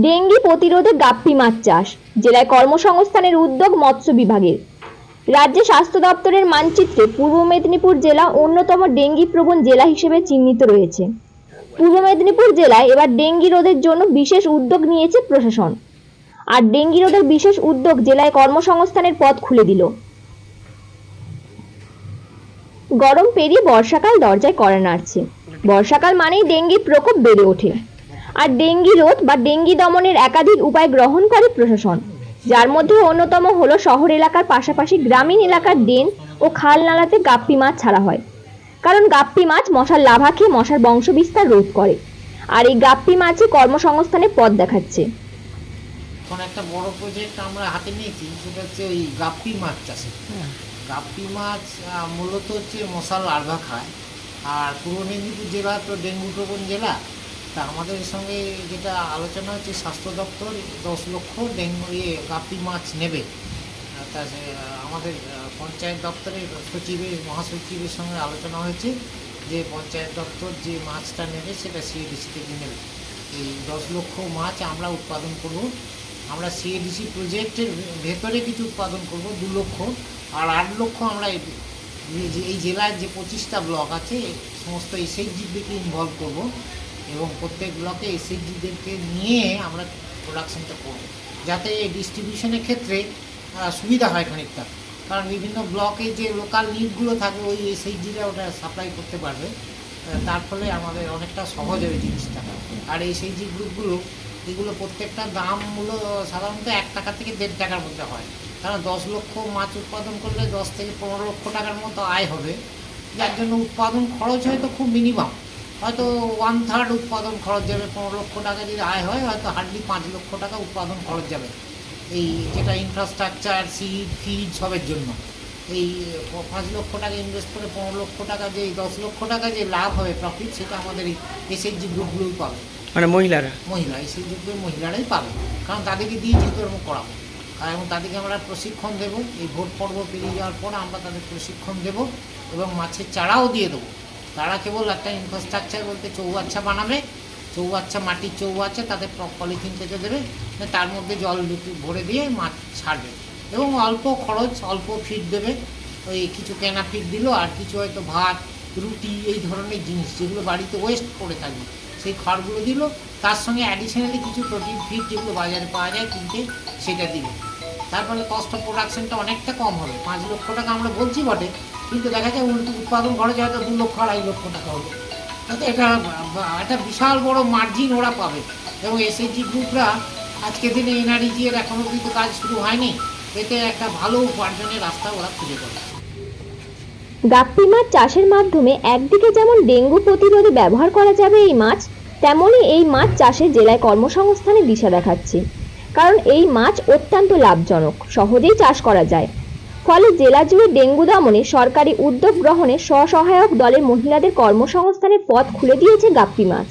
Dengue প্রতিরোধে গাপ্পি মাছ চাষ, জেলায় কর্মসংস্থানের উদ্যোগ মৎস্য বিভাগের। রাজ্য স্বাস্থ্য দপ্তরের মানচিত্রে পূর্ব মেদিনীপুর জেলা অন্যতম ডেঙ্গি প্রবণ জেলা হিসেবে চিহ্নিত রয়েছে। পূর্ব মেদিনীপুর জেলায় এবার ডেঙ্গি রোধের জন্য বিশেষ উদ্যোগ নিয়েছে প্রশাসন। আর ডেঙ্গি রোধের বিশেষ উদ্যোগ জেলায় কর্মসংস্থানের পথ খুলে দিল। গরম পেরিয়ে বর্ষাকাল দরজায় কড়া নাড়ছে। বর্ষাকাল মানেই ডেঙ্গির প্রকোপ বেড়ে ওঠে। আর ডেঙ্গি রোধ বা ডেঙ্গি দমনের একাধিক উপায় গ্রহণ করে প্রশাসন, যার মধ্যে অন্যতম হলো শহর এলাকার পাশাপাশি গ্রামীণ এলাকার ড্রেন ও খাল নালাতে গাপ্পি মাছ ছাড়া হয়। কারণ গাপ্পি মাছ মশার লাভা খেয়ে মশার বংশবিস্তার রোধ করে। আর এই গাপ্পি মাছই কর্মসংস্থানের পথ দেখাচ্ছে। এখন একটা বড় প্রজেক্ট আমরা হাতে নিয়েছি, সেটা হচ্ছে ওই গাপ্পি মাছ চাষে। গাপ্পি মাছ মূলত হচ্ছে মশার লার্ভা খায়। আর পূর্ব মেদিনীপুর জেলা তো ডেঙ্গু প্রবণ জেলা, তা আমাদের সঙ্গে যেটা আলোচনা হচ্ছে স্বাস্থ্য দপ্তর 10 লক্ষ ডেঙ্গু গাপ্পি মাছ নেবে। তা আমাদের পঞ্চায়েত দপ্তরের সচিবের মহাসচিবের সঙ্গে আলোচনা হয়েছে যে পঞ্চায়েত দপ্তর যে মাছটা নেবে সেটা সিএডিসি থেকে নেবে। এই 10 লক্ষ মাছ আমরা উৎপাদন করব। আমরা সিএডিসি প্রজেক্টের ভেতরে কিছু উৎপাদন করব 2 লক্ষ, আর 8 লক্ষ আমরা এই জেলার যে 25টা ব্লক আছে সমস্ত এসএইচজিদেরকে ইনভলভ করব এবং প্রত্যেক ব্লকে এসএইচজিদেরকে নিয়ে আমরা প্রোডাকশনটা করব, যাতে ডিস্ট্রিবিউশনের ক্ষেত্রে সুবিধা হয় খানিকটা। কারণ বিভিন্ন ব্লকে যে লোকাল নিডগুলো থাকে ওই এসএইচজিরা ওটা সাপ্লাই করতে পারবে, তার ফলে আমাদের অনেকটা সহজ হবে জিনিসটা। আর এসএইচজি গ্রুপগুলো এগুলো প্রত্যেকটা দাম মূল্য সাধারণত 1 টাকা থেকে 1.5 টাকার মধ্যে হয়। কারণ 10 লক্ষ মাছ উৎপাদন করলে 10 থেকে 15 লক্ষ টাকার মতো আয় হবে, যার জন্য উৎপাদন খরচ হয়তো খুব মিনিমাম, হয়তো 1/3 উৎপাদন খরচ যাবে। 15 লক্ষ টাকা যদি আয় হয় হয়তো হার্ডলি 5 লক্ষ টাকা উৎপাদন খরচ যাবে, এই যেটা ইনফ্রাস্ট্রাকচার সিড ফিড সবের জন্য। এই 5 লক্ষ টাকা ইনভেস্ট করে 15 লক্ষ টাকা যে 10 লক্ষ টাকা যে লাভ হবে প্রফিট, সেটা আমাদের এই এসএইচজি গ্রুপগুলোই পাবে। মানে মহিলা এসএইচজি গ্রুপের মহিলারাই পাবে, কারণ তাদেরকে দিয়ে যেহেতু এরকম করাবো। এবং তাদেরকে আমরা প্রশিক্ষণ দেবো। এই ভোট পর্ব পেরিয়ে যাওয়ার পর আমরা তাদের প্রশিক্ষণ দেবো এবং মাছের চারাও দিয়ে দেবো। তারা কেবল একটা ইনফ্রাস্ট্রাকচার বলতে চৌবাচ্চা বানাবে, চৌবাচ্চা মাটির চৌবাচ্চা তাদের পলিথিন পেতে দেবে, তার মধ্যে জল ভরে দিয়ে মাছ ছাড়বে এবং অল্প খরচ অল্প ফিড দেবে। ওই কিছু কেনা ফিড দিল, আর কিছু হয়তো ভাত রুটি এই ধরনের জিনিস যেগুলো বাড়িতে ওয়েস্ট পড়ে থাকবে সেই খড়গুলো দিল, তার সঙ্গে অ্যাডিশনালি কিছু প্রোটিন ফিড যেগুলো বাজারে পাওয়া যায় কিনতে সেটা দিল। তার ফলে কস্ট অফ প্রোডাকশনটা অনেকটা কম হবে। 5 লক্ষ টাকা আমরা বলছি বটে, কিন্তু দেখা যায় উৎপাদন খরচ হয়তো 2 লক্ষ 2.5 লক্ষ টাকা হবে। তাতে এটা একটা বিশাল বড় মার্জিন ওরা পাবে। এবং এসএইচজি গ্রুপরা আজকে দিনে এনআরইজি এর এখনও কিন্তু কাজ শুরু হয়নি, এতে একটা ভালো উপার্জনের রাস্তা ওরা খুঁজে পাবে। গাপ্পি মাছ চাষের মাধ্যমে একদিকে যেমন ডেঙ্গু প্রতিরোধে ব্যবহার করা যাবে এই মাছ, তেমনই এই মাছ চাষে জেলায় কর্মসংস্থানের দিশা দেখাচ্ছে। কারণ এই মাছ অত্যন্ত লাভজনক, সহজেই চাষ করা যায়। ফলে জেলা জুড়ে ডেঙ্গু দমনে সরকারি উদ্যোগ গ্রহণে স্বসহায়ক দলের মহিলাদের কর্মসংস্থানের পথ খুলে দিয়েছে গাপ্পি মাছ।